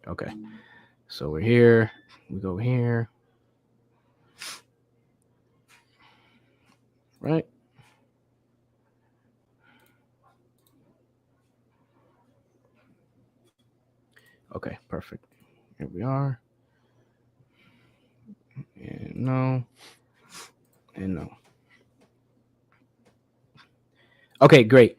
Okay. So we're here. We go here. Right. Okay. Perfect. Here we are. And no. And no. Okay. Great.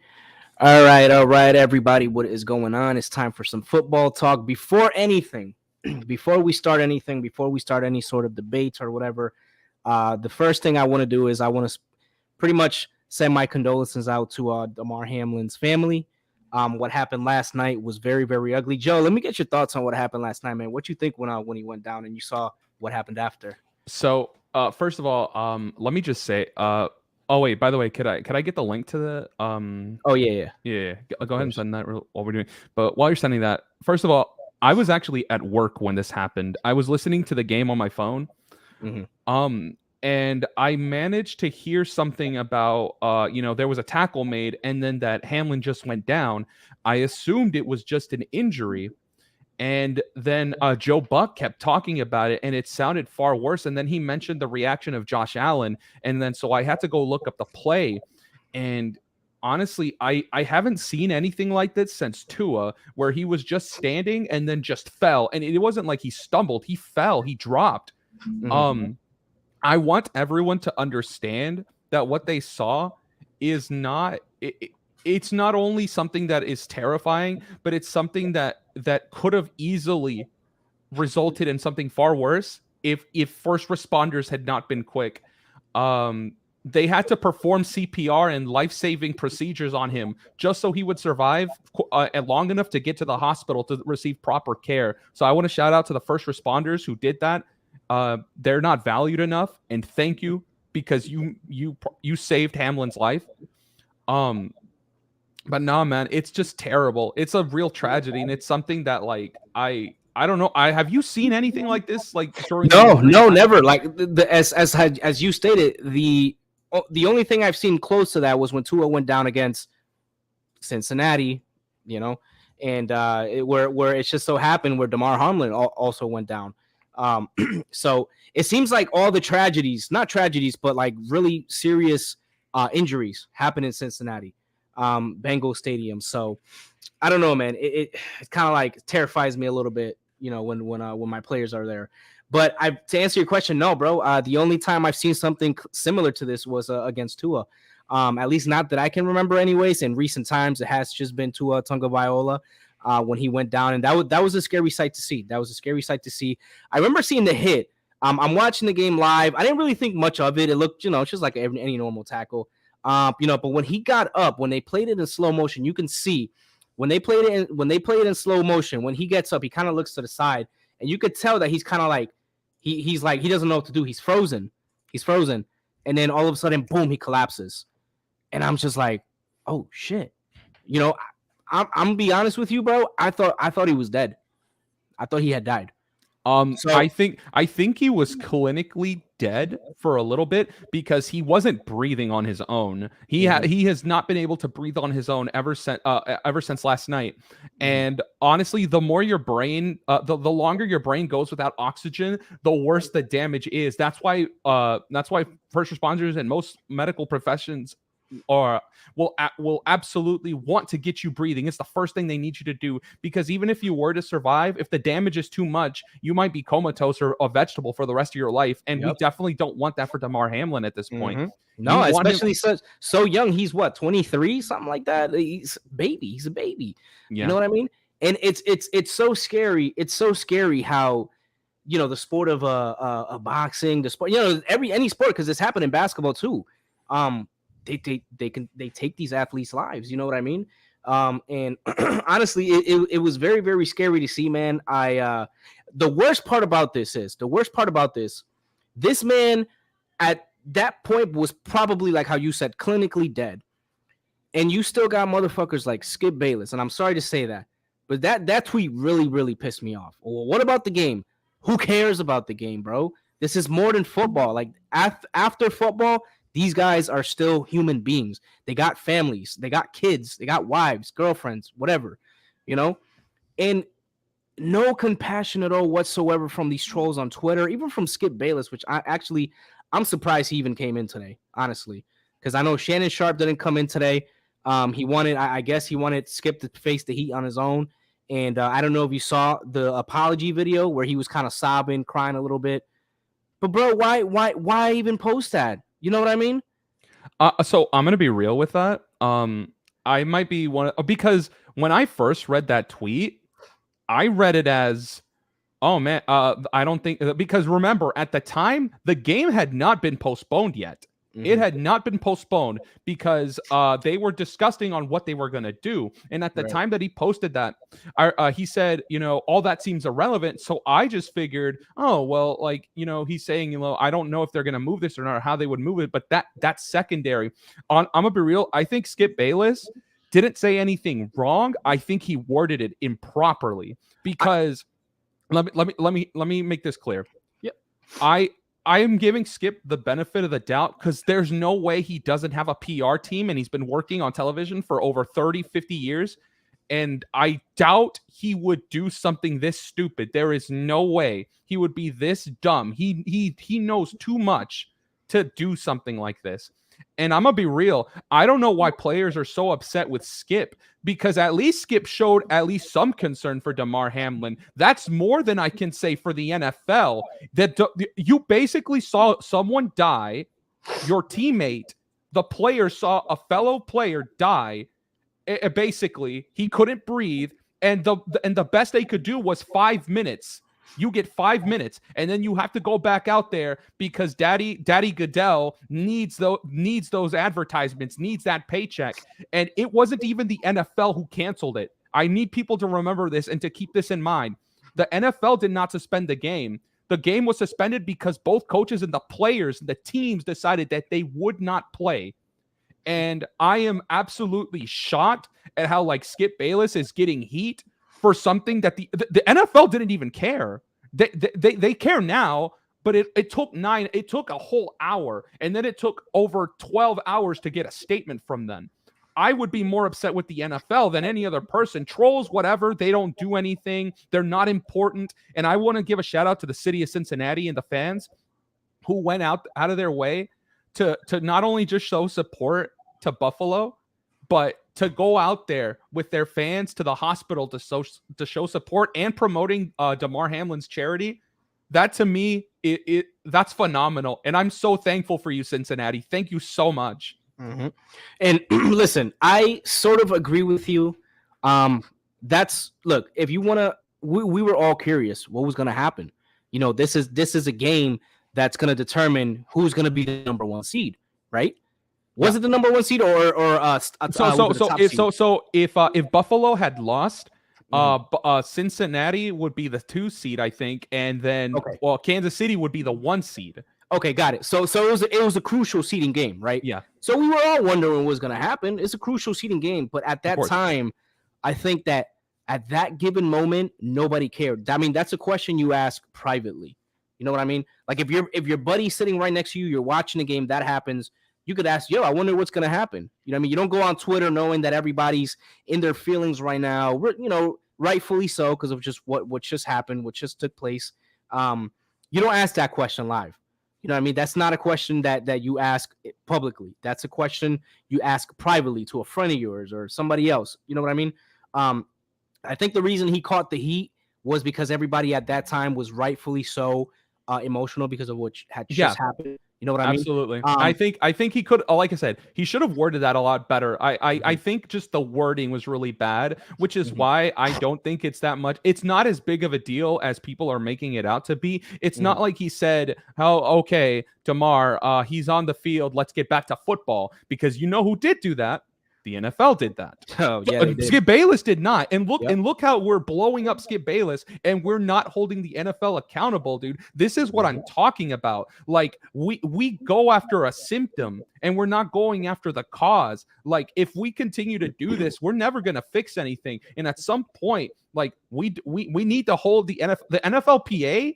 All right, everybody. What is going on? It's time for some football talk. Before anything, before we start any sort of debates or whatever, the first thing I want to do is I want to pretty much send my condolences out to Damar Hamlin's family. What happened last night was very, very ugly. Joe, let me get your thoughts on what happened last night, man. What you think when he went down and you saw what happened after? So, first of all, let me just say, oh wait, by the way, could I get the link to the Oh yeah, yeah, of go ahead and course. send that while we're doing. But while you're sending that, first of all, I was actually at work when this happened. I was listening to the game on my phone. Hmm. Um, and I managed to hear something about there was a tackle made and then that Hamlin just went down. I assumed it was just an injury. And then Joe Buck kept talking about it, and it sounded far worse. And then he mentioned the reaction of Josh Allen, and then so I had to go look up the play. And honestly, I haven't seen anything like this since Tua, where he was just standing and then just fell, and it wasn't like he stumbled; he fell, he dropped. Hmm. Um, I want everyone to understand that what they saw is not. It's not only something that is terrifying, but it's something that could have easily resulted in something far worse if first responders had not been quick. Um, they had to perform CPR and life-saving procedures on him just so he would survive long enough to get to the hospital to receive proper care. So I want to shout out to the first responders who did that. They're not valued enough, and thank you because you saved Hamlin's life. Um, but nah, man, it's just terrible. It's a real tragedy, and it's something that like I don't know. I have you seen anything like this like during your No, brief no, time? never. Like as you stated, the only thing I've seen close to that was when Tua went down against Cincinnati, you know, and where it just so happened where Damar Hamlin also went down. Um, so it seems like all the tragedies, not tragedies, but like really serious injuries happen in Cincinnati, Bengal Stadium. So I don't know, man. It kind of like terrifies me a little bit, you know, when my players are there. But to answer your question, no, bro. The only time I've seen something similar to this was against Tua. At least not that I can remember, anyways. In recent times, it has just been Tua Tagovailoa when he went down, and that was a scary sight to see. That was a scary sight to see. I remember seeing the hit. I'm watching the game live. I didn't really think much of it. It looked, you know, it's just like any normal tackle. You know, but when he got up, when they played it in slow motion, you can see when they play it in slow motion, when he gets up, he kind of looks to the side, and you could tell that he's kind of like he's like he doesn't know what to do. He's frozen. He's frozen, and then all of a sudden, boom, he collapses, and I'm just like, oh shit, you know. I'm gonna be honest with you, bro. I thought he was dead. I thought he had died. So I think he was clinically dead for a little bit because he wasn't breathing on his own. mhm, He has not been able to breathe on his own ever since last night. mhm. And honestly, the more your brain the longer your brain goes without oxygen, the worse the damage is. That's why first responders and most medical professions or will absolutely want to get you breathing. It's the first thing they need you to do because even if you were to survive, if the damage is too much, you might be comatose or a vegetable for the rest of your life. And we Yep. definitely don't want that for Damar Hamlin at this point. Hmm. You No, want him, especially so young. He's what, 23, something like that. He's a baby. He's a baby. You yeah. know what I mean? And it's so scary. It's so scary how, you know, the sport of boxing, the sport, you know, any sport, because it's happened in basketball too. Um, they take these athletes' lives. You know what I mean? And honestly, it was very, very scary to see, man. The worst part about this man at that point was probably like how you said, clinically dead, and you still got motherfuckers like Skip Bayless, and I'm sorry to say that, but that tweet really, really pissed me off. Well, what about the game? Who cares about the game, bro? This is more than football. Like after football, these guys are still human beings. They got families, they got kids, they got wives, girlfriends, whatever, you know. And no compassion at all whatsoever from these trolls on Twitter, even from Skip Bayless, which I'm surprised he even came in today, honestly, because I know Shannon Sharp didn't come in today. He wanted, I guess, he wanted Skip to face the heat on his own, and I don't know if you saw the apology video where he was kind of sobbing, crying a little bit. But bro, why even post that? You know what I mean? So I'm gonna be real with that. I might be because when I first read that tweet, I read it as, oh man, I don't think, because remember at the time the game had not been postponed yet. It had not been postponed because they were discussing on what they were going to do. And at the time that he posted that, he said, all that seems irrelevant. So I just figured, oh, well, like, he's saying, I don't know if they're going to move this or not, or how they would move it. But that's secondary. I'm going to be real. I think Skip Bayless didn't say anything wrong. I think he worded it improperly because let me make this clear. Yep. I am giving Skip the benefit of the doubt because there's no way he doesn't have a PR team, and he's been working on television for over 30, 50 years. And I doubt he would do something this stupid. There is no way he would be this dumb. He knows too much to do something like this. And I'm going to be real. I don't know why players are so upset with Skip, because at least Skip showed at least some concern for Damar Hamlin. That's more than I can say for the NFL. That you basically saw someone die, your teammate, the player saw a fellow player die. Basically, he couldn't breathe, and the best they could do was 5 minutes. You get 5 minutes, and then you have to go back out there because Daddy Goodell needs those advertisements, needs that paycheck. And it wasn't even the NFL who canceled it. I need people to remember this and to keep this in mind. The NFL did not suspend the game. The game was suspended because both coaches and the players, the teams decided that they would not play. And I am absolutely shocked at how Skip Bayless is getting heat for something that the NFL didn't even care. They care now, but it took a whole hour, and then it took over 12 hours to get a statement from them. I would be more upset with the NFL than any other person. Trolls, whatever, they don't do anything. They're not important. And I want to give a shout out to the city of Cincinnati and the fans who went out of their way to not only just show support to Buffalo, but to go out there with their fans to the hospital to show support and promoting Damar Hamlin's charity. That to me, that's phenomenal. And I'm so thankful for you, Cincinnati. Thank you so much. Mm-hmm. And listen, I sort of agree with you. Look, if you want to, we were all curious what was going to happen. This is a game that's going to determine who's going to be the number one seed, right? Was it the number one seed or if Buffalo had lost, Cincinnati would be the 2 seed, I think, and then Kansas City would be the 1 seed. Okay, got it. So it was a crucial seeding game, right? Yeah. So we were all wondering what was going to happen. It's a crucial seeding game, but at that time, I think that at that given moment, nobody cared. I mean, that's a question you ask privately. You know what I mean? Like if your buddy's sitting right next to you, you're watching the game, that happens. You could ask, I wonder what's going to happen. You know what I mean? You don't go on Twitter knowing that everybody's in their feelings right now, rightfully so, because of just what just happened, what just took place. You don't ask that question live. You know what I mean? That's not a question that you ask publicly. That's a question you ask privately to a friend of yours or somebody else. You know what I mean? I think the reason he caught the heat was because everybody at that time was rightfully so emotional because of what had just happened. You know what I mean? Absolutely. I think he could, like I said, he should have worded that a lot better. I think just the wording was really bad, which is why I don't think it's that much. It's not as big of a deal as people are making it out to be. It's not like he said, okay, Damar, he's on the field. Let's get back to football, because who did do that? The NFL did that. Oh, yeah, Skip Bayless did not. And look how we're blowing up Skip Bayless, and we're not holding the NFL accountable, dude. This is what I'm talking about. Like, we go after a symptom, and we're not going after the cause. Like, if we continue to do this, we're never going to fix anything. And at some point, like, we need to hold the NFLPA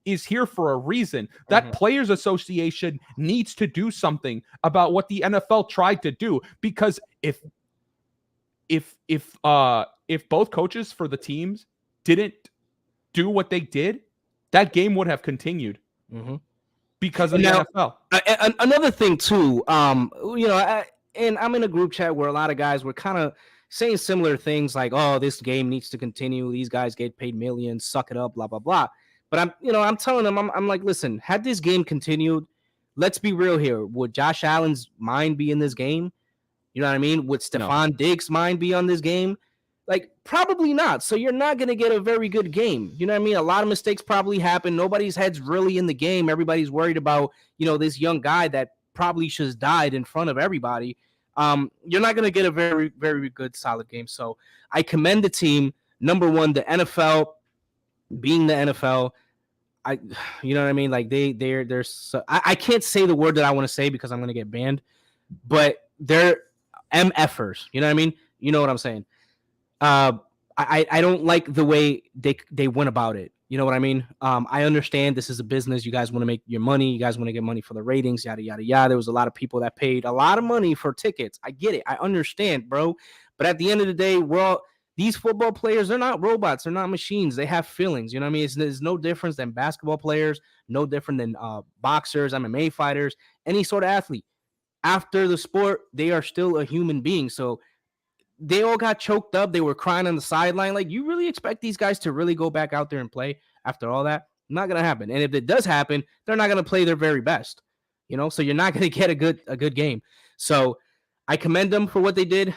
is here for a reason. That Players Association needs to do something about what the NFL tried to do, because if both coaches for the teams didn't do what they did, that game would have continued because of the NFL. Another thing too, and I'm in a group chat where a lot of guys were kind of saying similar things like, "Oh, this game needs to continue. These guys get paid millions. Suck it up, blah blah blah." But I'm telling them, I'm like, listen, had this game continued, let's be real here. Would Josh Allen's mind be in this game? You know what I mean? Would Stephon Diggs' mind be on this game? Like, probably not. So you're not going to get a very good game. You know what I mean? A lot of mistakes probably happen. Nobody's head's really in the game. Everybody's worried about, this young guy that probably should have died in front of everybody. You're not going to get a very, very good, solid game. So I commend the team. Number one, the NFL, being the NFL, you know what I mean? Like they're so, I can't say the word that I want to say because I'm going to get banned, but they're MFers. You know what I mean? You know what I'm saying? I don't like the way they went about it. You know what I mean? I understand this is a business. You guys want to make your money. You guys want to get money for the ratings, yada, yada, yada. There was a lot of people that paid a lot of money for tickets. I get it. I understand, bro. But at the end of the day, these football players, they're not robots. They're not machines. They have feelings. You know what I mean? There's no difference than basketball players, no different than boxers, MMA fighters, any sort of athlete. After the sport, they are still a human being. So they all got choked up. They were crying on the sideline. Like, you really expect these guys to really go back out there and play after all that? Not going to happen. And if it does happen, they're not going to play their very best, so you're not going to get a good game. So I commend them for what they did.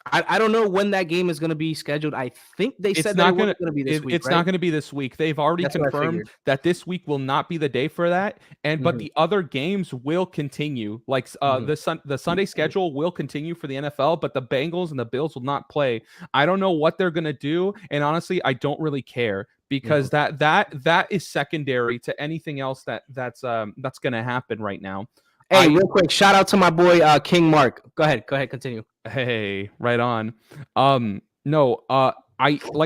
I don't know when that game is going to be scheduled. I think they said that it was going to be this week. It's not going to be this week. They've already confirmed that this week will not be the day for that. But the other games will continue. Like the Sunday schedule will continue for the NFL, but the Bengals and the Bills will not play. I don't know what they're going to do, and honestly, I don't really care because that is secondary to anything else that's going to happen right now. Hey, real quick, shout out to my boy King Mark. Go ahead, continue. Hey, right on. Like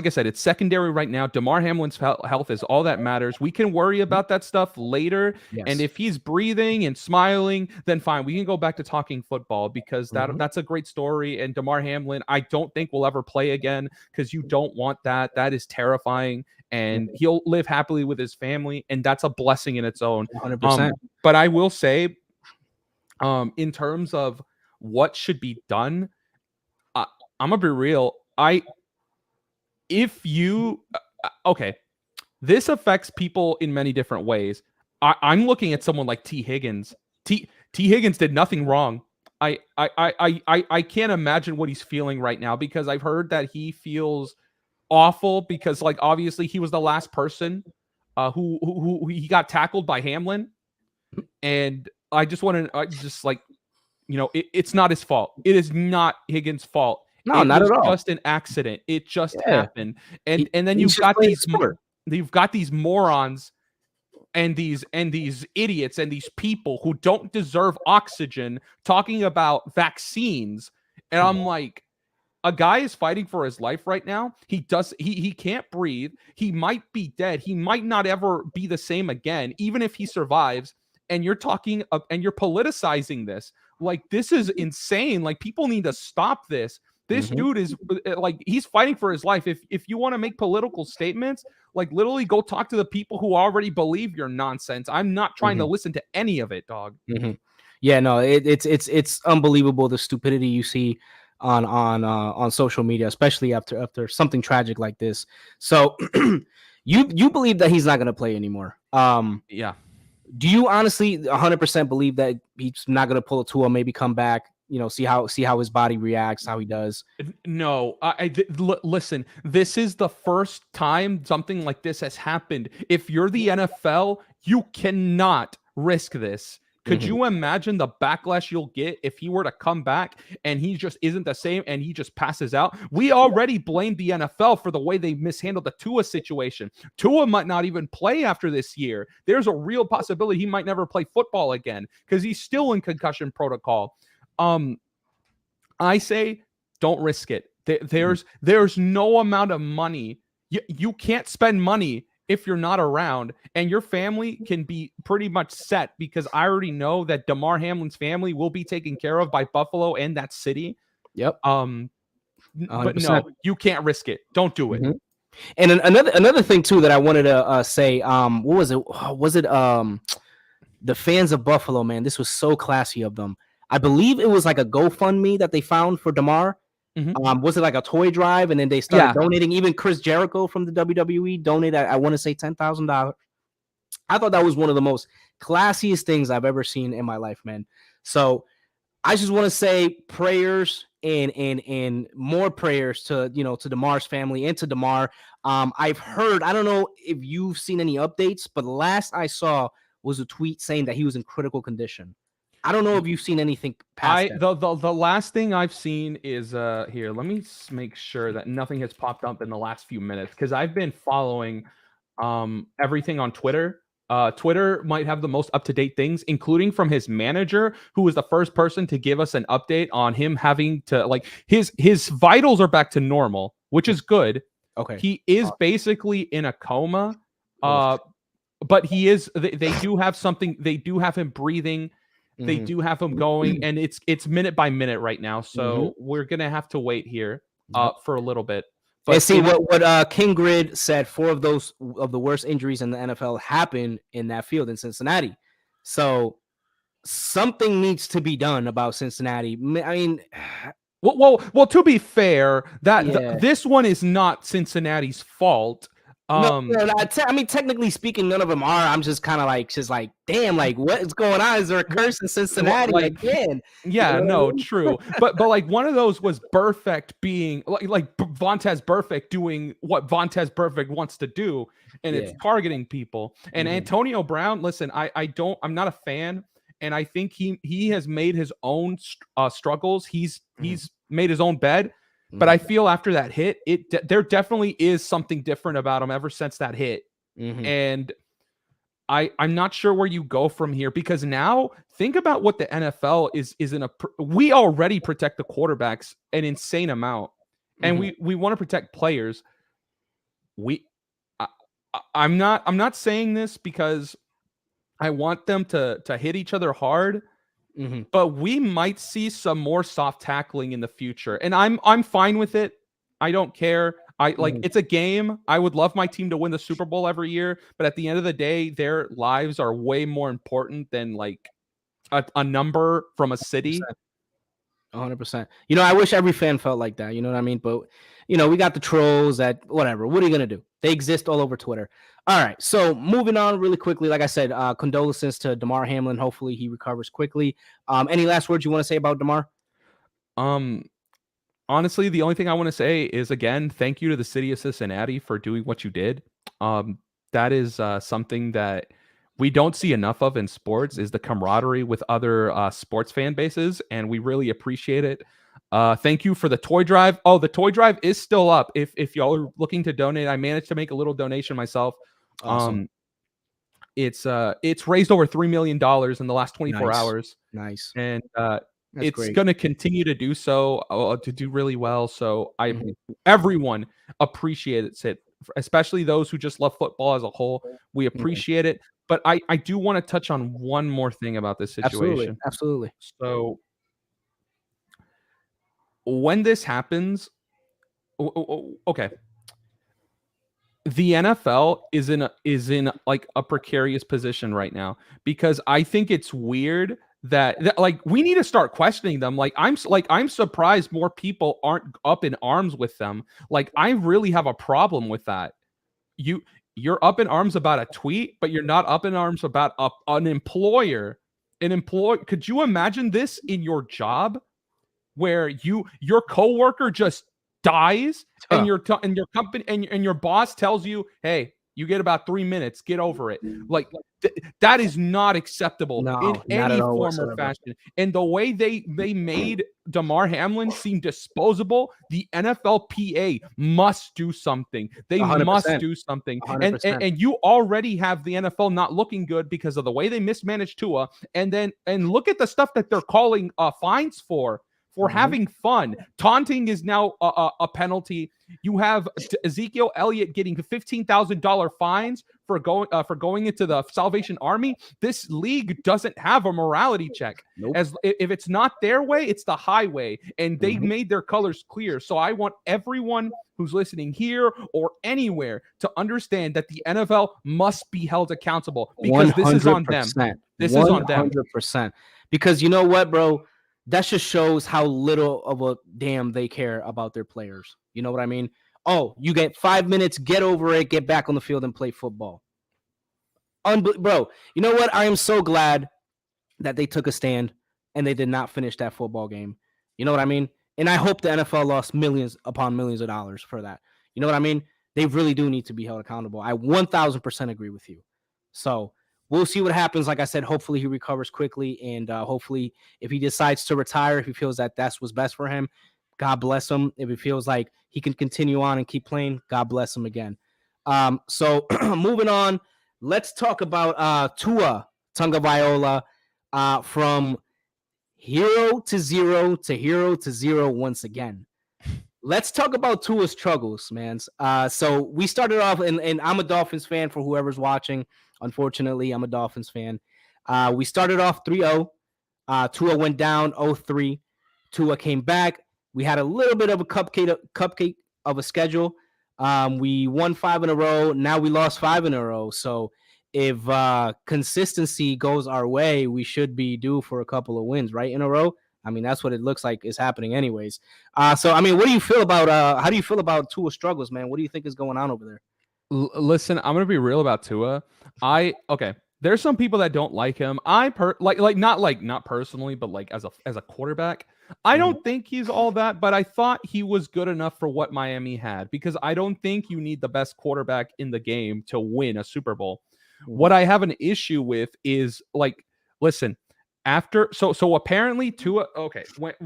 I said, it's secondary right now. Damar Hamlin's health is all that matters. We can worry about that stuff later. Yes. And if he's breathing and smiling, then fine. We can go back to talking football because that's a great story. And Damar Hamlin, I don't think will ever play again because you don't want that. That is terrifying. And he'll live happily with his family. And that's a blessing in its own. 100%. But I will say, in terms of what should be done, I'm gonna be real. This affects people in many different ways. I'm looking at someone like T. Higgins. T. Higgins did nothing wrong. I can't imagine what he's feeling right now because I've heard that he feels awful because, like, obviously he was the last person who he got tackled by Hamlin, and I just want to it's not his fault. It is not Higgins' fault. No, not at all. Just an accident. It just happened. And then you've got these morons and these idiots and these people who don't deserve oxygen talking about vaccines. And I'm like, a guy is fighting for his life right now. He can't breathe. He might be dead. He might not ever be the same again, even if he survives. And you're talking and you're politicizing this. Like, this is insane. Like, people need to stop this. This dude is like, he's fighting for his life. If you want to make political statements, like, literally go talk to the people who already believe your nonsense. I'm not trying to listen to any of it, dog. Yeah, no, it's unbelievable the stupidity you see on social media, especially after something tragic like this. So you believe that he's not going to play anymore? Yeah. Do you honestly 100% believe that he's not going to pull a Tua, maybe come back, see how his body reacts, how he does? No, listen, this is the first time something like this has happened. If you're the NFL, you cannot risk this. Could you imagine the backlash you'll get if he were to come back and he just isn't the same and he just passes out? We already blamed the NFL for the way they mishandled the Tua situation. Tua might not even play after this year. There's a real possibility he might never play football again because he's still in concussion protocol. I say don't risk it. There's no amount of money. You can't spend money if you're not around, and your family can be pretty much set because I already know that Damar Hamlin's family will be taken care of by Buffalo and that city. Yep. But no, you can't risk it. Don't do it. And another thing too that I wanted to say, what was it? Was it the fans of Buffalo, man? This was so classy of them. I believe it was like a GoFundMe that they found for DeMar. Was it like a toy drive, and then they started donating? Even Chris Jericho from the WWE donated, I want to say $10,000. I thought that was one of the most classiest things I've ever seen in my life, man. So I just want to say prayers and more prayers to to DeMar's family and to DeMar. I've heard, I don't know if you've seen any updates, but the last I saw was a tweet saying that he was in critical condition. I don't know if you've seen anything past that. The last thing I've seen is here. Let me make sure that nothing has popped up in the last few minutes, because I've been following everything on Twitter. Twitter might have the most up-to-date things, including from his manager, who was the first person to give us an update on him having to, like, his vitals are back to normal, which is good. Okay. He is basically in a coma. But he is, they do have something, they do have him breathing. They do have him going, and it's minute by minute right now. So we're gonna have to wait here for a little bit. But and see what King Grid said. 4 of those of the worst injuries in the NFL happened in that field in Cincinnati. So something needs to be done about Cincinnati. I mean, well. To be fair, this one is not Cincinnati's fault. I mean, technically speaking, none of them are. I'm just kind of like, damn, like, what is going on? Is there a curse in Cincinnati again? Yeah, true. but like, one of those was Burfict being like Vontaze Burfict doing what Vontaze Burfict wants to do, and it's targeting people. And Antonio Brown, listen, I'm not a fan, and I think he has made his own struggles. He's made his own bed. But I feel after that hit, there definitely is something different about him ever since that hit. And I'm not sure where you go from here, because now think about what the NFL is in we already protect the quarterbacks an insane amount, and we want to protect players. I'm not saying this because I want them to hit each other hard. But we might see some more soft tackling in the future, and I'm fine with it. I don't care. It's a game. I would love my team to win the Super Bowl every year, but at the end of the day, their lives are way more important than like a number from a city. 100%. I wish every fan felt like that. You know what I mean? But we got the trolls that whatever. What are you gonna do? They exist all over Twitter. All right, so moving on really quickly. Like I said, condolences to Damar Hamlin. Hopefully he recovers quickly. Any last words you want to say about Damar? Honestly, the only thing I want to say is, again, thank you to the city of Cincinnati for doing what you did. That is something that we don't see enough of in sports, is the camaraderie with other sports fan bases, and we really appreciate it. Thank you for the toy drive. Oh, the toy drive is still up. If y'all are looking to donate, I managed to make a little donation myself. Awesome. It's raised over $3 million in the last 24 hours. Nice. And it's going to continue to do so, to do really well. So everyone appreciates it, especially those who just love football as a whole. We appreciate it. But I do want to touch on one more thing about this situation. Absolutely. So when this happens, okay, the NFL is in like a precarious position right now, because I think it's weird that like we need to start questioning them. Like I'm surprised more people aren't up in arms with them. Like I really have a problem with that. You're up in arms about a tweet, but you're not up in arms about an employer. Could you imagine this in your job, where your coworker just dies and your company and your boss tells you, hey, you get about 3 minutes, get over it. Like that is not acceptable in any form or fashion. And the way they made Damar Hamlin seem disposable, the NFLPA must do something. They 100%. Must do something. And you already have the NFL not looking good because of the way they mismanaged Tua. And look at the stuff that they're calling fines for for having fun. Taunting is now a penalty. You have Ezekiel Elliott getting $15,000 fines for going into the Salvation Army. This league doesn't have a morality check. Nope. As if it's not their way, it's the highway, and they made their colors clear. So I want everyone who's listening here or anywhere to understand that the NFL must be held accountable, because this is on them. This is on them. 100%. Because you know what, bro? That just shows how little of a damn they care about their players. You know what I mean? Oh, you get 5 minutes, get over it, get back on the field and play football. Bro, you know what? I am so glad that they took a stand and they did not finish that football game. You know what I mean? And I hope the NFL lost millions upon millions of dollars for that. You know what I mean? They really do need to be held accountable. I 1,000% agree with you. So we'll see what happens. Like I said, hopefully he recovers quickly. And hopefully if he decides to retire, if he feels that that's what's best for him, God bless him. If he feels like he can continue on and keep playing, God bless him again. So moving on, let's talk about Tua Tagovailoa from hero to zero once again. Let's talk about Tua's struggles, man. So we started off, and I'm a Dolphins fan for whoever's watching. Unfortunately, I'm a Dolphins fan. We started off 3-0. Tua went down 0-3. Tua came back. We had a little bit of a cupcake of a schedule. We won 5 in a row. Now we lost 5 in a row. So if consistency goes our way, we should be due for a couple of wins, right, in a row. I mean, that's what it looks like is happening anyways. So, I mean, what do you feel about how do you feel about Tua's struggles, man? What do you think is going on over there? Listen, I'm going to be real about Tua. There's some people that don't like him. Not personally, but like as a quarterback, I don't think he's all that, but I thought he was good enough for what Miami had, because I don't think you need the best quarterback in the game to win a Super Bowl. What I have an issue with is, like, listen, so apparently Tua,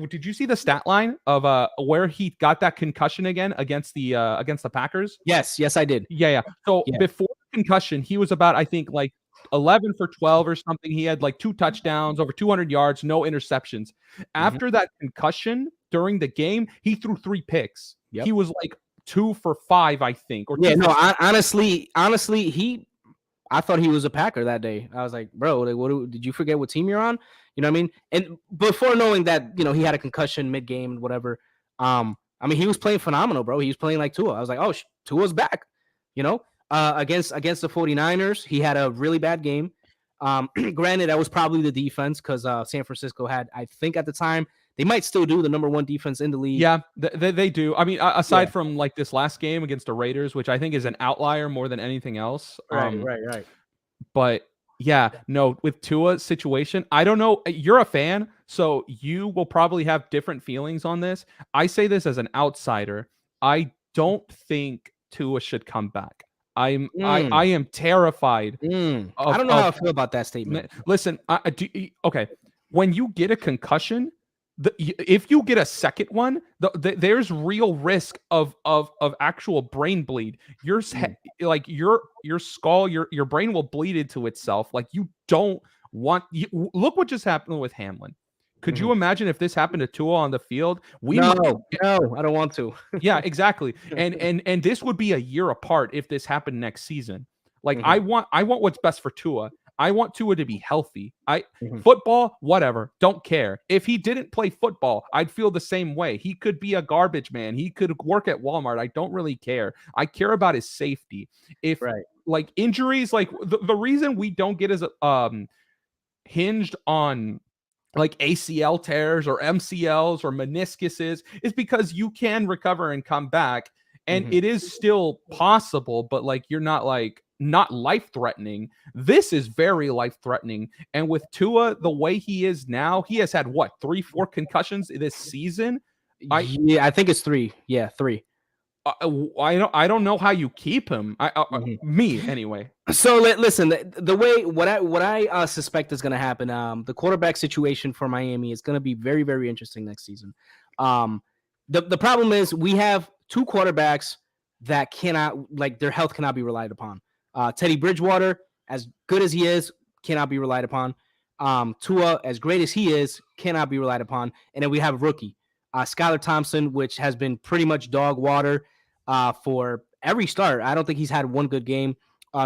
did you see the stat line of where he got that concussion again against the Packers? Yes, I did. Yeah. So before the concussion, he was about, I think, like 11 for 12 or something. He had like 2 touchdowns, over 200 yards, no interceptions. After that concussion during the game, he threw 3 picks. Yep. He was like 2 for 5, I think. Honestly, I thought he was a Packer that day. I was like, bro, like, did you forget what team you're on? You know what I mean? And before knowing that, you know, he had a concussion mid-game, whatever. I mean, he was playing phenomenal, bro. He was playing like Tua. I was like, oh, Tua's back. You know, against the 49ers, he had a really bad game. Granted, that was probably the defense, because San Francisco had, I think at the time, they might still do the number 1 defense in the league. Yeah, they do. I mean, aside from like this last game against the Raiders, which I think is an outlier more than anything else. Right. But yeah, no, with Tua's situation, I don't know. You're a fan, so you will probably have different feelings on this. I say this as an outsider. I don't think Tua should come back. I am terrified. I don't know how I feel about that statement. Listen, okay. When you get a concussion, if you get a second one, there's real risk of actual brain bleed. Your skull, your brain will bleed into itself. Like, you don't want. Look what just happened with Hamlin. Could you imagine if this happened to Tua on the field? No, I don't want to. Yeah, exactly. And this would be a year apart if this happened next season. Like, I want what's best for Tua. I want Tua to be healthy. Football, whatever, don't care. If he didn't play football, I'd feel the same way. He could be a garbage man. He could work at Walmart. I don't really care. I care about his safety. If like injuries, like the reason we don't get as hinged on like ACL tears or MCLs or meniscuses is because you can recover and come back, and it is still possible, but like you're not life-threatening. This is very life-threatening. And with Tua, the way he is now, he has had 3-4 concussions this season. I think it's 3. Yeah, 3. I don't know how you keep him. Me anyway. So listen, the way what I suspect is going to happen. The quarterback situation for Miami is going to be very, very interesting next season. The problem is we have 2 quarterbacks that cannot, like, their health cannot be relied upon. Teddy Bridgewater, as good as he is, cannot be relied upon. Tua, as great as he is, cannot be relied upon. And then we have a rookie. Skylar Thompson, which has been pretty much dog water for every start. I don't think he's had one good game.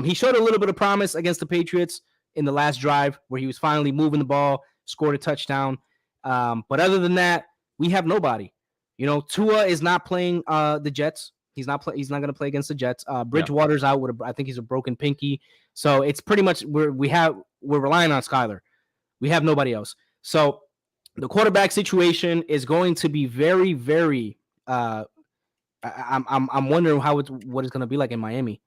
He showed a little bit of promise against the Patriots in the last drive where he was finally moving the ball, scored a touchdown. But other than that, we have nobody. Tua is not playing the Jets. He's not going to play against the Jets. Bridgewater's out with I think he's a broken pinky. So it's pretty much we're relying on Skylar. We have nobody else. So the quarterback situation is going to be very, very. I'm wondering what it's going to be like in Miami.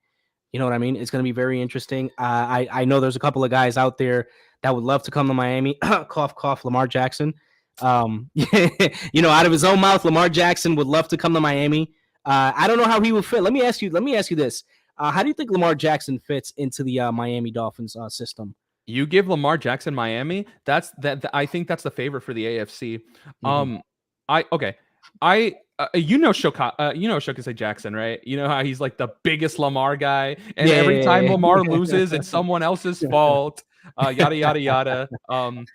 You know what I mean? It's going to be very interesting. I know there's a couple of guys out there that would love to come to Miami. Cough, cough. Lamar Jackson. Out of his own mouth, Lamar Jackson would love to come to Miami. I don't know how he would fit. Let me ask you this: how do you think Lamar Jackson fits into the Miami Dolphins system? You give Lamar Jackson Miami. I think that's the favorite for the AFC. Shokasei Jackson, right? You know how he's like the biggest Lamar guy, and every time Lamar loses, it's someone else's fault. Yada yada yada.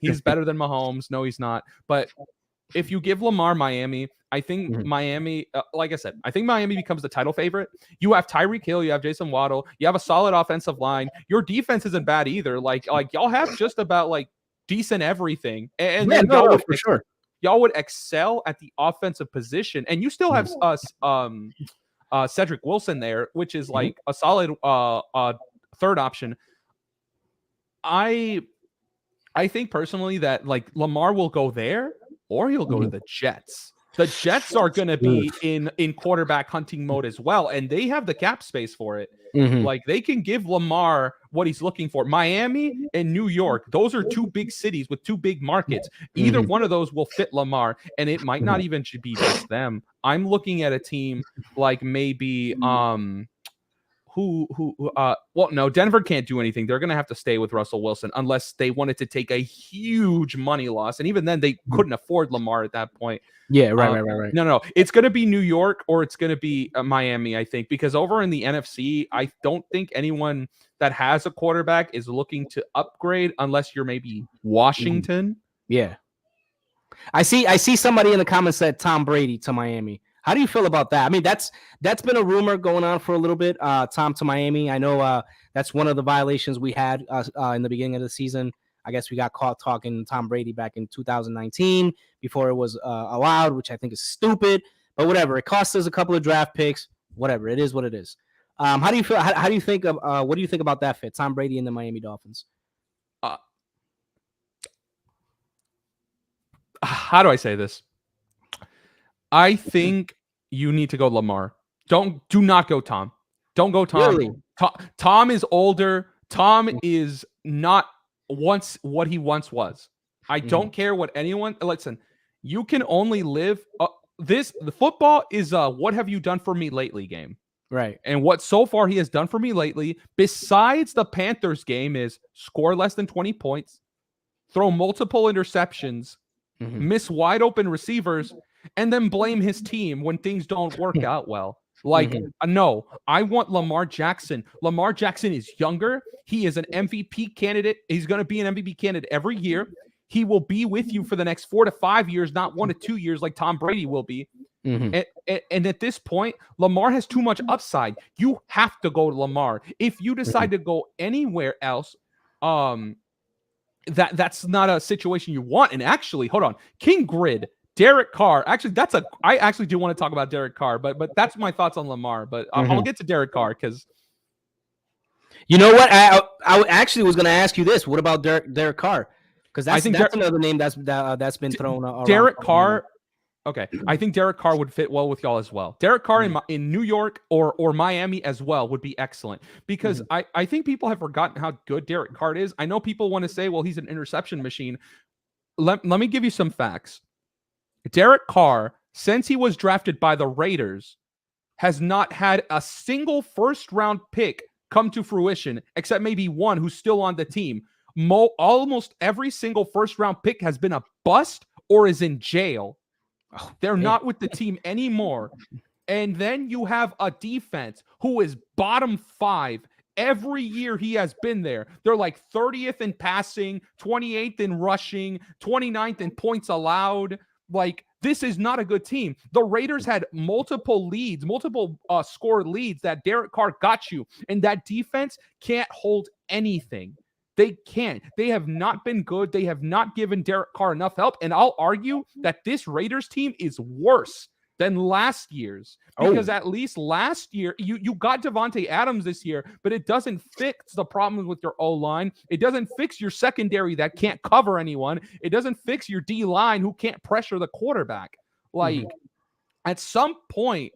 He's better than Mahomes. No, he's not. But if you give Lamar Miami, I think Miami, like I said, I think Miami becomes the title favorite. You have Tyreek Hill, you have Jason Waddle, you have a solid offensive line. Your defense isn't bad either. Like y'all have just about like decent everything, and then for sure. Y'all would excel at the offensive position, and you still have Cedric Wilson there, which is like a solid third option. I think personally that like Lamar will go there, or he'll go to the Jets. The Jets are going to be in quarterback hunting mode as well, and they have the cap space for it. Like they can give Lamar what he's looking for. Miami and New York, those are two big cities with two big markets. Either one of those will fit Lamar, and it might not even should be just them. I'm looking at a team like maybe Denver can't do anything. They're going to have to stay with Russell Wilson unless they wanted to take a huge money loss. And even then, they couldn't afford Lamar at that point. Yeah, right. No. It's going to be New York or it's going to be Miami, I think, because over in the NFC, I don't think anyone that has a quarterback is looking to upgrade unless you're maybe Washington. Yeah. I see somebody in the comments said Tom Brady to Miami. How do you feel about that? I mean, that's been a rumor going on for a little bit. Tom to Miami. I know that's one of the violations we had in the beginning of the season. I guess we got caught talking Tom Brady back in 2019 before it was allowed, which I think is stupid. But whatever, it cost us a couple of draft picks. Whatever, it is what it is. How do you feel? How do you think of? What do you think about that fit? Tom Brady and the Miami Dolphins. How do I say this? I think you need to go Lamar. Do not go Tom. Don't go Tom. Really? Tom is older. Tom is not what he once was. I don't care what anyone. Listen, you can only live. The football is what have you done for me lately game. Right. And what so far he has done for me lately, besides the Panthers game, is score less than 20 points, throw multiple interceptions, miss wide open receivers, and then blame his team when things don't work out well. Like, no, I want Lamar Jackson. Lamar Jackson is younger. He is an MVP candidate. He's going to be an MVP candidate every year. He will be with you for the next 4 to 5 years, not 1 to 2 years like Tom Brady will be. And at this point, Lamar has too much upside. You have to go to Lamar. If you decide to go anywhere else, that's not a situation you want. And actually, hold on, King Grid, Derek Carr. Actually, I actually do want to talk about Derek Carr, but that's my thoughts on Lamar. But I'll get to Derek Carr because you know what? I actually was going to ask you this. What about Derek Carr? Because that's another name that's been thrown around. Derek Carr. Okay, I think Derek Carr would fit well with y'all as well. Derek Carr in New York or Miami as well would be excellent because I think people have forgotten how good Derek Carr is. I know people want to say, well, he's an interception machine. Let me give you some facts. Derek Carr, since he was drafted by the Raiders, has not had a single first-round pick come to fruition, except maybe one who's still on the team. Almost every single first-round pick has been a bust or is in jail. They're not with the team anymore. And then you have a defense who is bottom 5 every year he has been there. They're like 30th in passing, 28th in rushing, 29th in points allowed. Like, This is not a good team. The Raiders had multiple leads, multiple score leads that Derek Carr got you, and that defense can't hold anything. They can't. They have not been good. They have not given Derek Carr enough help, and I'll argue that this Raiders team is worse than last year's, because at least last year you got Devontae Adams this year, but it doesn't fix the problems with your O-line. It doesn't fix your secondary that can't cover anyone. It doesn't fix your D-line who can't pressure the quarterback. Like, at some point,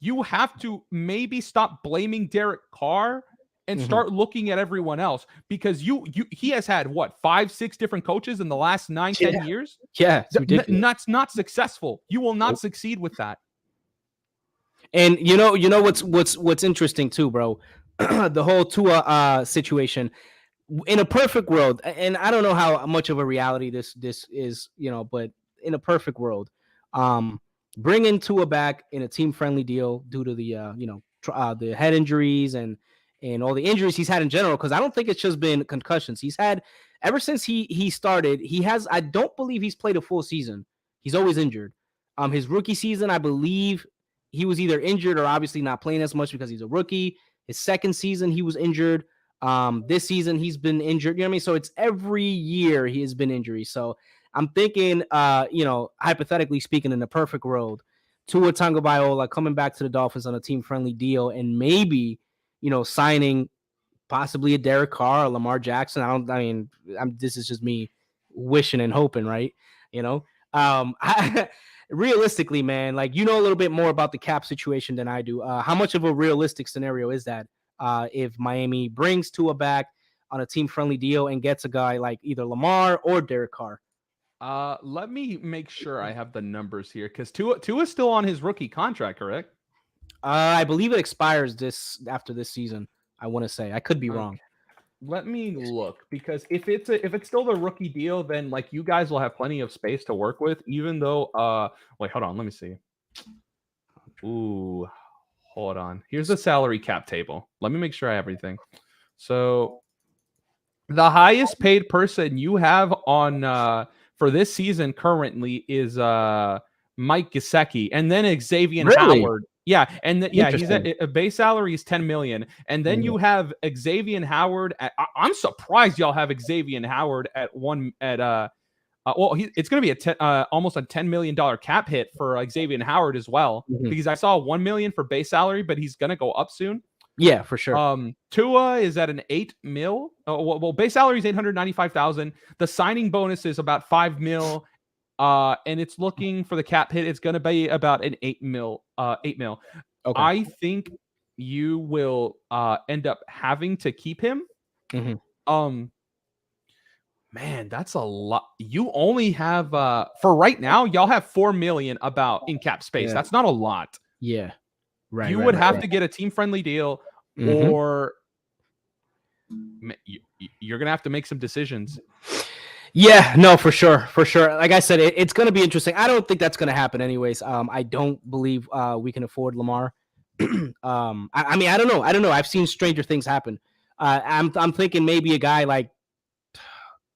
you have to maybe stop blaming Derek Carr and start looking at everyone else, because he has had what, 5-6 different coaches in the last 9-10 years. It's ridiculous. That's not successful. You will not succeed with that. And you know what's interesting too, bro. The whole Tua situation. In a perfect world, and I don't know how much of a reality this is, but in a perfect world, bringing Tua back in a team friendly deal due to the the head injuries and all the injuries he's had in general, because I don't think it's just been concussions. He's had ever since he started. I don't believe he's played a full season. He's always injured. His rookie season, I believe he was either injured or obviously not playing as much because he's a rookie. His second season, he was injured. This season, he's been injured. You know what I mean? So it's every year he has been injured. So I'm thinking, hypothetically speaking, in the perfect world, Tua Tagovailoa coming back to the Dolphins on a team-friendly deal, and maybe signing possibly a Derek Carr or Lamar Jackson. This is just me wishing and hoping, right? Realistically, man, like, a little bit more about the cap situation than I do. How much of a realistic scenario is that if Miami brings Tua back on a team-friendly deal and gets a guy like either Lamar or Derek Carr? Let me make sure I have the numbers here, because Tua is still on his rookie contract, correct? I believe it expires after this season. I want to say, I could be wrong. Let me look, because if it's still the rookie deal, then like you guys will have plenty of space to work with. Even though, wait, hold on, let me see. Ooh, hold on. Here's the salary cap table. Let me make sure I have everything. So, the highest paid person you have on for this season currently is Mike Gesicki, and then Xavier Howard. Yeah, and he's at base salary is $10 million, and then you have Xavier Howard. I'm surprised y'all have Xavier Howard at it's going to be almost a $10 million cap hit for Xavier Howard as well, because I saw $1 million for base salary, but he's going to go up soon. Yeah, for sure. Tua is at an $8 million. Well, base salary is $895,000. The signing bonus is about $5 million. And it's looking for the cap hit. It's going to be about an $8 million. Okay. I think you will end up having to keep him. Man, that's a lot. You only have for right now, y'all have $4 million in cap space. That's not a lot. Yeah. Right. You would have to get a team-friendly deal, or you're going to have to make some decisions. Yeah, no, for sure. Like I said, it's going to be interesting. I don't think that's going to happen anyways. I don't believe we can afford Lamar. I don't know. I've seen stranger things happen. I'm thinking maybe a guy like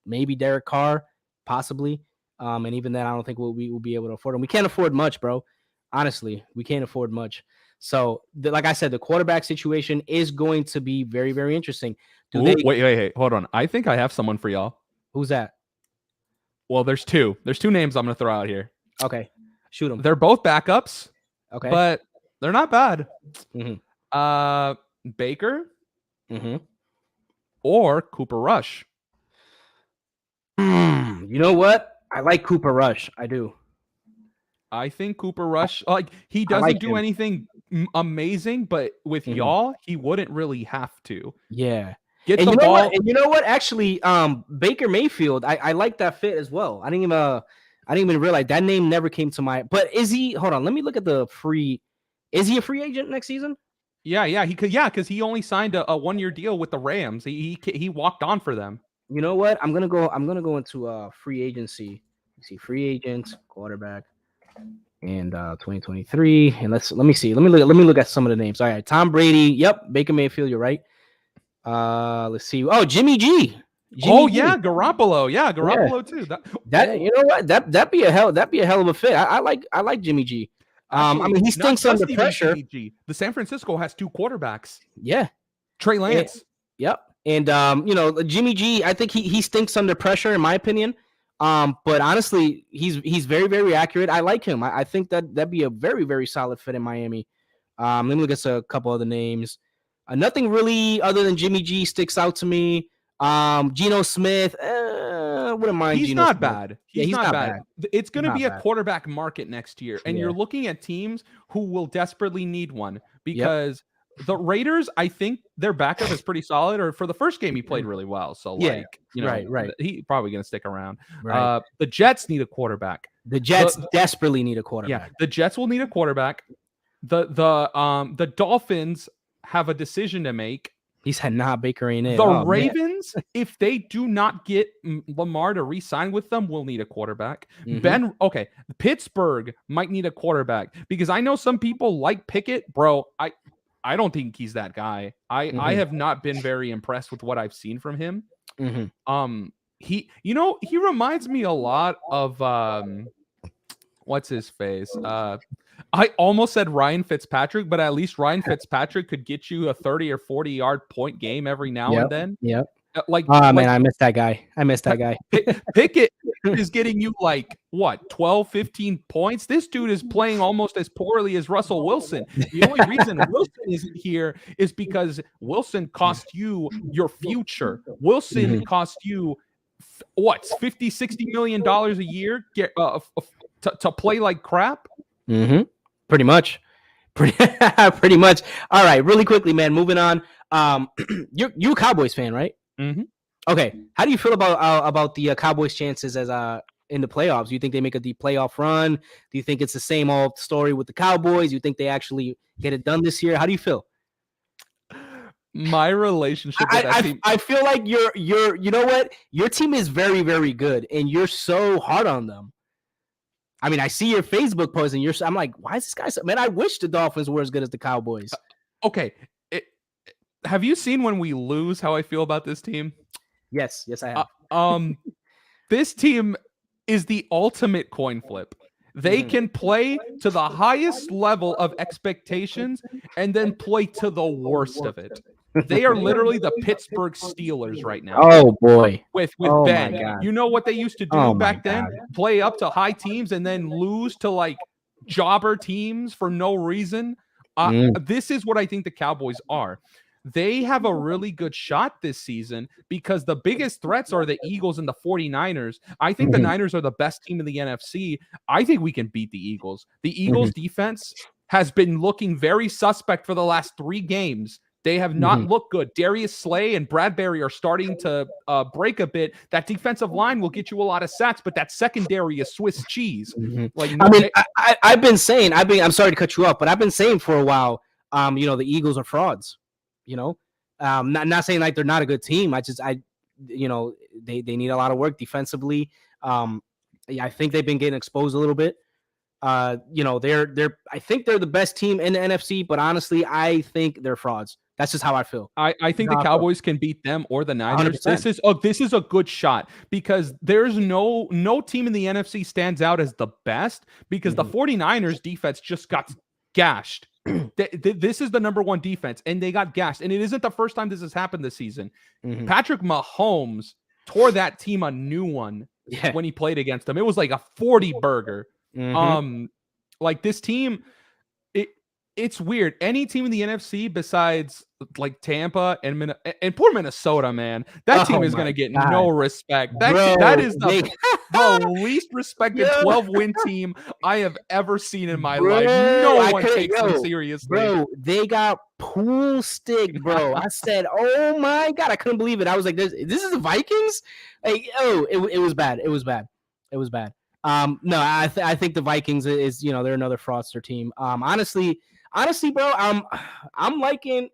maybe Derek Carr, possibly. And even then, I don't think we will be able to afford him. We can't afford much, bro. Honestly, we can't afford much. So, like I said, the quarterback situation is going to be very, very interesting. Wait, hold on. I think I have someone for y'all. Who's that? Well, there's two. There's two names I'm going to throw out here. Okay, shoot them. They're both backups. Okay, but they're not bad. Baker, or Cooper Rush. You know what? I like Cooper Rush. I do. I think Cooper Rush, he doesn't do anything amazing, but with y'all, he wouldn't really have to. Yeah. Get the ball. And you know what? Actually, Baker Mayfield, I like that fit as well. I didn't even realize that name never came to mind. But is he? Hold on, let me look at the free. Is he a free agent next season? Yeah, because he only signed a 1-year deal with the Rams. He walked on for them. You know what? I'm gonna go into free agency. See, free agent quarterback, and 2023. And let me see. Let me look at some of the names. All right, Tom Brady. Yep, Baker Mayfield. You're right. Let's see. Oh, Jimmy G. Oh Jimmy G. yeah, Garoppolo. Yeah, Garoppolo too. That you know what? That'd be a hell of a fit. I like Jimmy G. Actually, I mean, he not stinks under just even pressure. Jimmy G. The San Francisco has 2 quarterbacks. Yeah. Trey Lance. Yep. And you know, Jimmy G, I think he stinks under pressure, in my opinion. But honestly, he's very, very accurate. I like him. I think that'd be a very, very solid fit in Miami. Let me look at a couple other names. Nothing really other than Jimmy G sticks out to me. Geno Smith, wouldn't mind. He's Geno not Smith. bad. Yeah, He's not bad. It's going to be a quarterback market next year, and you're looking at teams who will desperately need one because the Raiders, I think their backup is pretty solid. Or for the first game, he played really well. So like, you know, right. He's probably going to stick around. Right. The Jets need a quarterback. The Jets desperately need a quarterback. Yeah, the Jets will need a quarterback. The Dolphins have a decision to make. He said, "Nah, Baker ain't it." The Ravens, if they do not get Lamar to re-sign with them, will need a quarterback. Pittsburgh might need a quarterback because I know some people like Pickett, bro. I don't think he's that guy. I have not been very impressed with what I've seen from him. He reminds me a lot of what's his face? I almost said Ryan Fitzpatrick, but at least Ryan Fitzpatrick could get you a 30 or 40 yard point game every now and then. Yep. Man, I missed that guy. Pickett is getting you like what, 12, 15 points. This dude is playing almost as poorly as Russell Wilson. The only reason Wilson isn't here is because Wilson cost you your future. Wilson cost you what, 50, 60 million dollars a year to play like crap. Pretty much. Pretty much. All right, really quickly, man. Moving on. You're a Cowboys fan, right? Okay. How do you feel about the Cowboys' chances as in the playoffs? Do you think they make a deep playoff run? Do you think it's the same old story with the Cowboys? Do you think they actually get it done this year? How do you feel? My relationship with that team. I feel like you know what? Your team is very, very good, and you're so hard on them. I mean, I see your Facebook post, and I'm like, why is this guy so... Man, I wish the Dolphins were as good as the Cowboys. Okay. Have you seen when we lose how I feel about this team? Yes, I have. This team is the ultimate coin flip. They can play to the highest level of expectations and then play to the worst of it. They are literally the Pittsburgh Steelers right now. Oh boy, with Ben. You know what they used to do back then? Play up to high teams and then lose to like jobber teams for no reason. This is what I think the Cowboys are. They have a really good shot this season because the biggest threats are the Eagles and the 49ers. I think the Niners are the best team in the NFC. I think we can beat the Eagles. The Eagles defense has been looking very suspect for the last 3 games. They have not looked good. Darius Slay and Bradbury are starting to break a bit. That defensive line will get you a lot of sacks, but that secondary is Swiss cheese. Like, I mean, I've been saying, I'm sorry to cut you off, but I've been saying for a while, the Eagles are frauds. Not saying like they're not a good team. They need a lot of work defensively. I think they've been getting exposed a little bit. I think they're the best team in the NFC, but honestly, I think they're frauds. That's just how I feel. I think the Cowboys can beat them or the Niners. 100%. This is a good shot because there's no team in the NFC stands out as the best because the 49ers defense just got gashed. This is the number 1 defense, and they got gashed. And it isn't the first time this has happened this season. Patrick Mahomes tore that team a new one when he played against them. It was like a 40 burger. Like this team, it's weird. Any team in the NFC besides like Tampa and poor Minnesota, man, that team is going to get no respect. That is the least respected 12-win team I have ever seen in my life. No one takes them seriously. Bro, they got pool stick, bro. I said, oh my God, I couldn't believe it. I was like, this is the Vikings? Like, it was bad. It was bad. No, I think the Vikings is, they're another fraudster team. Honestly, bro, I'm liking,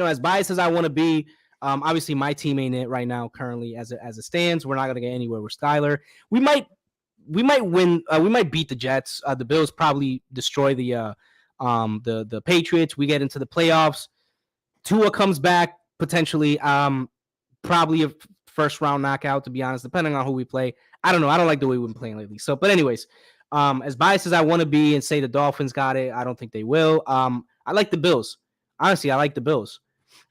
as biased as I want to be. Obviously, my team ain't it right now. Currently, as it stands, we're not gonna get anywhere with Skyler. We might win. We might beat the Jets. The Bills probably destroy the Patriots. We get into the playoffs. Tua comes back potentially. Probably first round knockout, to be honest, depending on who we play. I don't know. I don't like the way we've been playing lately. So, but anyways, as biased as I want to be and say the Dolphins got it, I don't think they will. I like the Bills. Honestly, I like the Bills.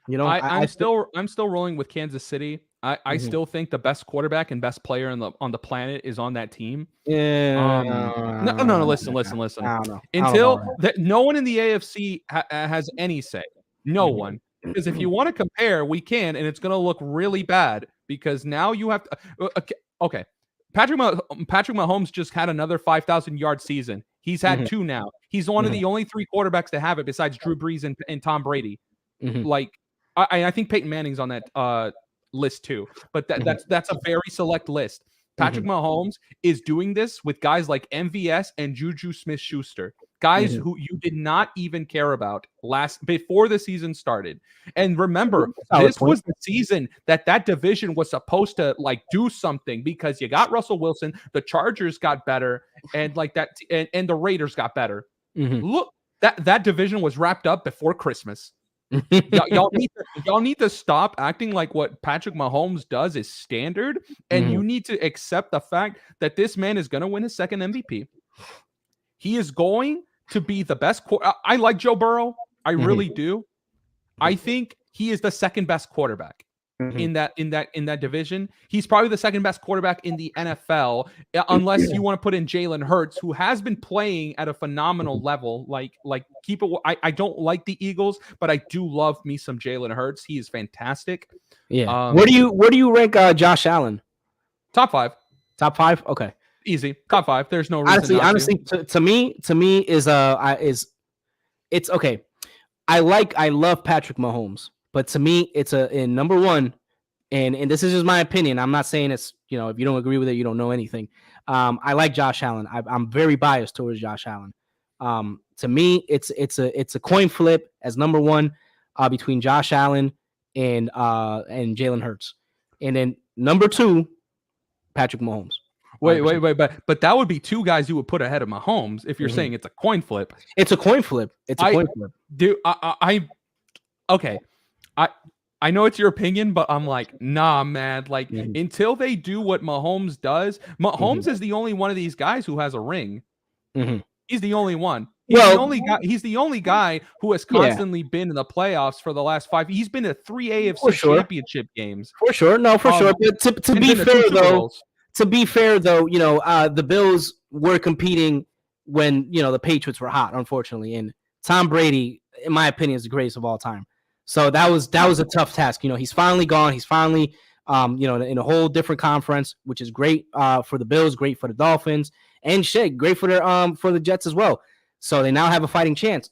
You know, I'm still rolling with Kansas City. I still think the best quarterback and best player on the planet is on that team. Yeah. No. Listen. I don't know. Until no one in the AFC has any say. No one. Because if you want to compare, we can, and it's going to look really bad because now you have to. Okay. Patrick Mahomes just had another 5,000-yard season. He's had 2 now. He's one of the only 3 quarterbacks to have it besides Drew Brees and Tom Brady. Like, I think Peyton Manning's on that list too, but that's a very select list. Patrick Mahomes is doing this with guys like MVS and Juju Smith-Schuster, guys who you did not even care about before the season started. And remember, this was the season that division was supposed to like do something because you got Russell Wilson, the Chargers got better, and like that, and the Raiders got better. Look, that division was wrapped up before Christmas. y'all need to stop acting like what Patrick Mahomes does is standard, and you need to accept the fact that this man is going to win his second MVP. He is going to be the best. I like Joe Burrow. I really do. I think he is the second best quarterback in that division. He's probably the second best quarterback in the NFL, unless you want to put in Jalen Hurts, who has been playing at a phenomenal level. Like keep it. I don't like the Eagles, but I do love me some Jalen Hurts. He is fantastic. Yeah. Where do you rank Josh Allen? Top 5. Top 5. Okay. Easy. Top 5. There's no reason. Honestly, to me is it's okay. I love Patrick Mahomes, but to me it's in number 1. And this is just my opinion. I'm not saying it's, you know, if you don't agree with it, you don't know anything. I like Josh Allen. I'm very biased towards Josh Allen. To me, it's a coin flip as number 1 between Josh Allen and Jalen Hurts, and then number 2, Patrick Mahomes. Wait, but that would be 2 guys you would put ahead of Mahomes if you're saying it's a coin flip. It's a coin flip. Dude, okay. I know it's your opinion, but I'm like, nah, man. Like, until they do what Mahomes does, Mahomes is the only one of these guys who has a ring. He's the only one. He's the only guy who has constantly been in the playoffs for the last 5. He's been to 3 AFC championship games. For sure. No, for sure. But to be fair though, you know, the Bills were competing when, you know, the Patriots were hot, unfortunately. And Tom Brady, in my opinion, is the greatest of all time. So that was a tough task. You know, he's finally gone. He's finally, you know, in a whole different conference, which is great for the Bills, great for the Dolphins, and great for the Jets as well. So they now have a fighting chance.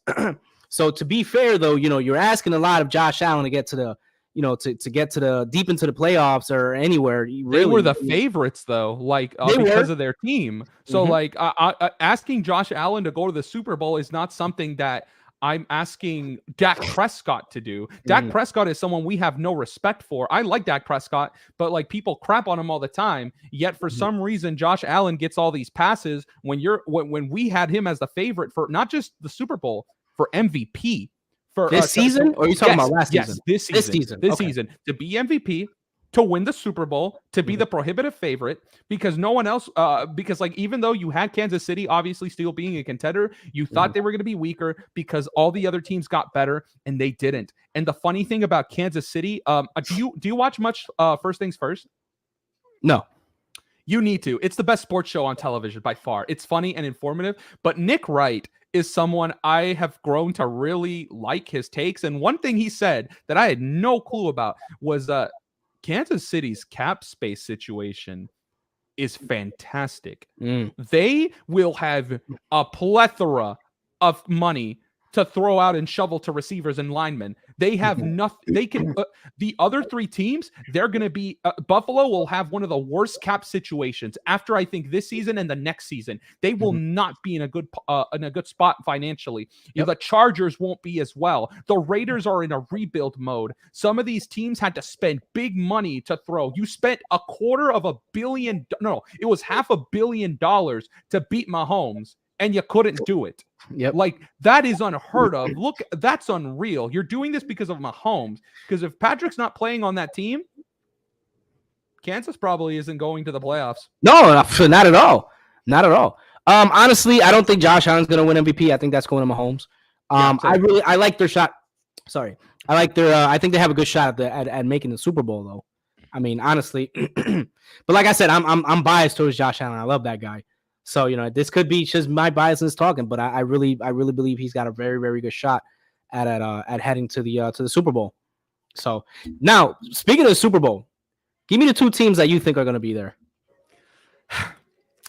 So to be fair, though, you know, you're asking a lot of Josh Allen to get to the, you know, to get to the deep into the playoffs or anywhere. They were the favorites, though, like because of their team. So like asking Josh Allen to go to the Super Bowl is not something that I'm asking Dak Prescott to do. Dak Prescott is someone we have no respect for. I like Dak Prescott, but like people crap on him all the time. Yet for some reason, Josh Allen gets all these passes when we had him as the favorite for not just the Super Bowl, for MVP. For this season, or are you talking about last season? This season to be MVP, to win the Super Bowl, to be the prohibitive favorite, because no one else, because like even though you had Kansas City obviously still being a contender, you thought they were going to be weaker because all the other teams got better and they didn't. And the funny thing about Kansas City, do you watch much First Things First? No. You need to. It's the best sports show on television by far. It's funny and informative, but Nick Wright is someone I have grown to really like his takes. And one thing he said that I had no clue about was Kansas City's cap space situation is fantastic. They will have a plethora of money to throw out and shovel to receivers and linemen. They have nothing. They can. The other 3 teams, they're going to be. Buffalo will have one of the worst cap situations after I think this season and the next season. They will not be in a good spot financially. You know, the Chargers won't be as well. The Raiders are in a rebuild mode. Some of these teams had to spend big money to throw. You spent $250 million. No, it was $500 million to beat Mahomes, and you couldn't do it. Like that is unheard of. Look, that's unreal. You're doing this because of Mahomes. Because if Patrick's not playing on that team, Kansas probably isn't going to the playoffs. No, not at all. Not at all. Honestly, I don't think Josh Allen's going to win MVP. I think that's going to Mahomes. I like their shot. Sorry. I like their I think they have a good shot at making the Super Bowl though. I mean, honestly. But like I said, I'm biased towards Josh Allen. I love that guy. So, this could be just my biasness talking, but I really believe he's got a very, very good shot at heading to the Super Bowl. So, now, speaking of the Super Bowl, give me the two teams that you think are going to be there.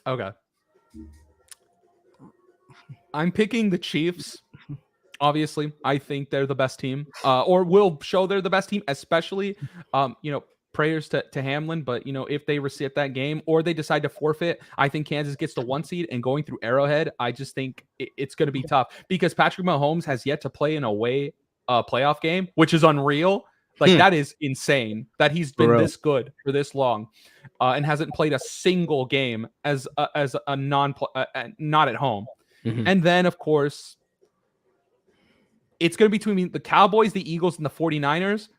Okay. I'm picking the Chiefs. Obviously, I think they're the best team, or will show they're the best team, especially, prayers to Hamlin. But, if they receive that game or they decide to forfeit, I think Kansas gets the 1 seed, and going through Arrowhead, I just think it's going to be tough because Patrick Mahomes has yet to play an away playoff game, which is unreal. Like, that is insane that he's been this good for this long and hasn't played a single game as a not at home. Mm-hmm. And then, of course, it's going to be between the Cowboys, the Eagles, and the 49ers.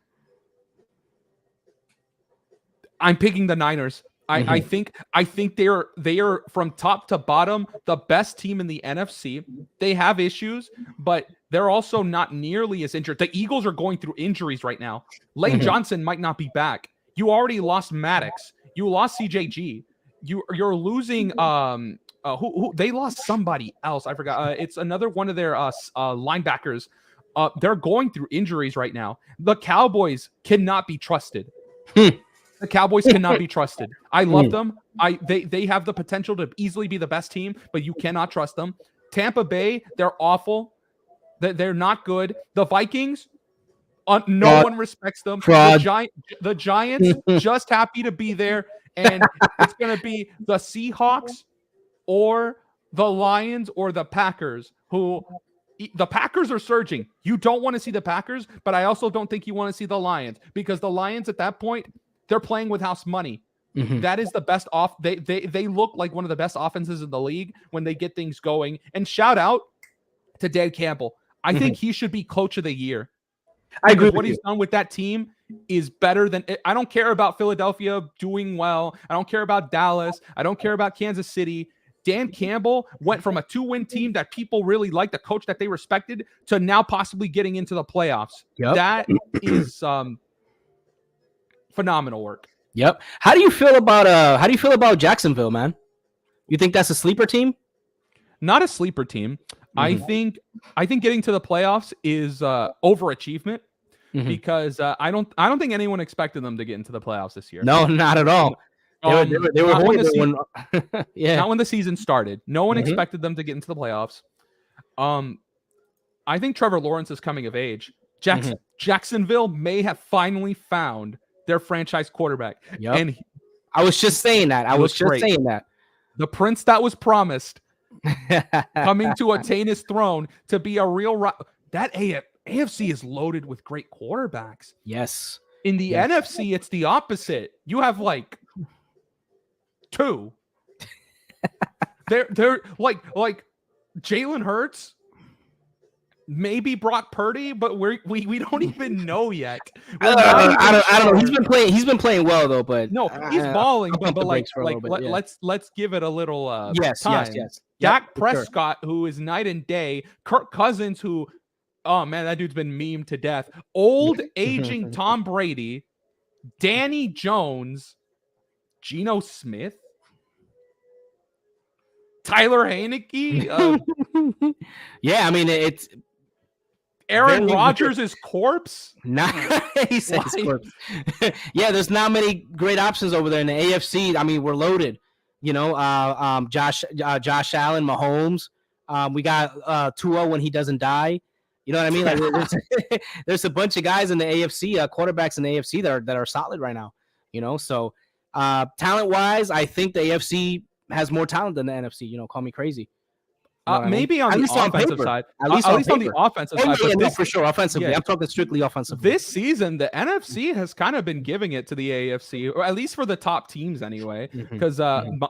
I'm picking the Niners. I think they are from top to bottom the best team in the NFC. They have issues, but they're also not nearly as injured. The Eagles are going through injuries right now. Lane Johnson might not be back. You already lost Maddox. You lost CJG. You're losing who they lost somebody else. I forgot. It's another one of their linebackers. They're going through injuries right now. The Cowboys cannot be trusted. The Cowboys cannot be trusted. I love them. They have the potential to easily be the best team, but you cannot trust them. Tampa Bay, they're awful. They're not good. The Vikings, no one respects them. The Giants, just happy to be there. And it's going to be the Seahawks or the Lions or the Packers, who the Packers are surging. You don't want to see the Packers, but I also don't think you want to see the Lions, because the Lions at that point, they're playing with house money. That is the best off. They look like one of the best offenses in the league when they get things going. And shout out to Dan Campbell. I think he should be coach of the year. I agree. What he's done with that team is better than. I don't care about Philadelphia doing well. I don't care about Dallas. I don't care about Kansas City. Dan Campbell went from a 2-win team that people really liked, a coach that they respected, to now possibly getting into the playoffs. Yep. That is phenomenal work. Yep. How do you feel about Jacksonville, man? You think that's a sleeper team? Not a sleeper team. I think getting to the playoffs is overachievement, because I don't think anyone expected them to get into the playoffs this year. No, not at all. They were not when the season started. No one expected them to get into the playoffs. I think Trevor Lawrence is coming of age. Jacksonville may have finally found their franchise quarterback. Yep. And I was just saying that. The prince that was promised coming to attain his throne, to be a real that AFC is loaded with great quarterbacks. Yes. In the NFC, it's the opposite. You have like 2. They're like Jalen Hurts, maybe Brock Purdy, but we don't even know yet. I don't know. He's been playing well though, but no, he's balling. But let's give it a little time. Yes. Dak Prescott, who is night and day. Kirk Cousins, who, oh man, that dude's been memed to death. Old aging Tom Brady, Danny Jones, Geno Smith, Tyler Heineke. Yeah, I mean it's Aaron Rodgers' corpse. He said his corpse. Yeah, there's not many great options over there in the AFC. I mean, we're loaded. Josh Allen, Mahomes. We got Tua when he doesn't die. You know what I mean? Like, there's a bunch of guys in the AFC, quarterbacks in the AFC that are solid right now. So talent wise, I think the AFC has more talent than the NFC. Call me crazy. Maybe on the offensive side. At least on the offensive side. Yeah, for sure. Offensively. Yeah. I'm talking strictly offensively. This season, the NFC has kind of been giving it to the AFC, or at least for the top teams anyway, because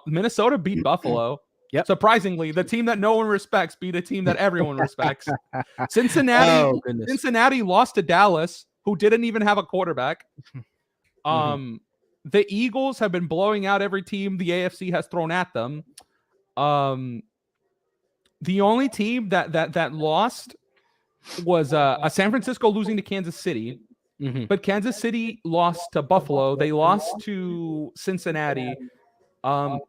Minnesota beat Buffalo. Yep. Surprisingly, the team that no one respects beat a team that everyone respects. Cincinnati lost to Dallas, who didn't even have a quarterback. the Eagles have been blowing out every team the AFC has thrown at them. The only team that lost was a San Francisco losing to Kansas City, but Kansas City lost to Buffalo. They lost to Cincinnati.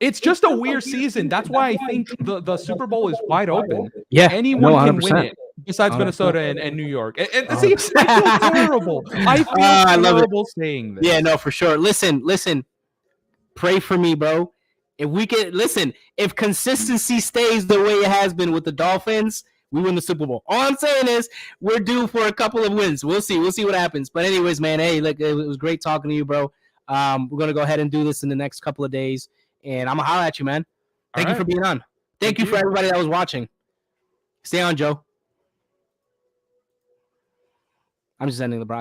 It's just a weird season. That's why I think the Super Bowl is wide open. Yeah, Anyone no, can win 100%. it besides 100%. Minnesota and New York. And see, I feel terrible. I feel I love it. terrible saying this. Yeah, no, for sure. Listen. Pray for me, bro. If we can listen, if consistency stays the way it has been with the Dolphins, we win the Super Bowl. All I'm saying is we're due for a couple of wins. We'll see what happens. But anyways, man, hey, look, it was great talking to you, bro. We're gonna go ahead and do this in the next couple of days, and I'm gonna holler at you, man. Thank you for being on. Thank you for everybody that was watching. Stay on, Joe. I'm just ending the broadcast.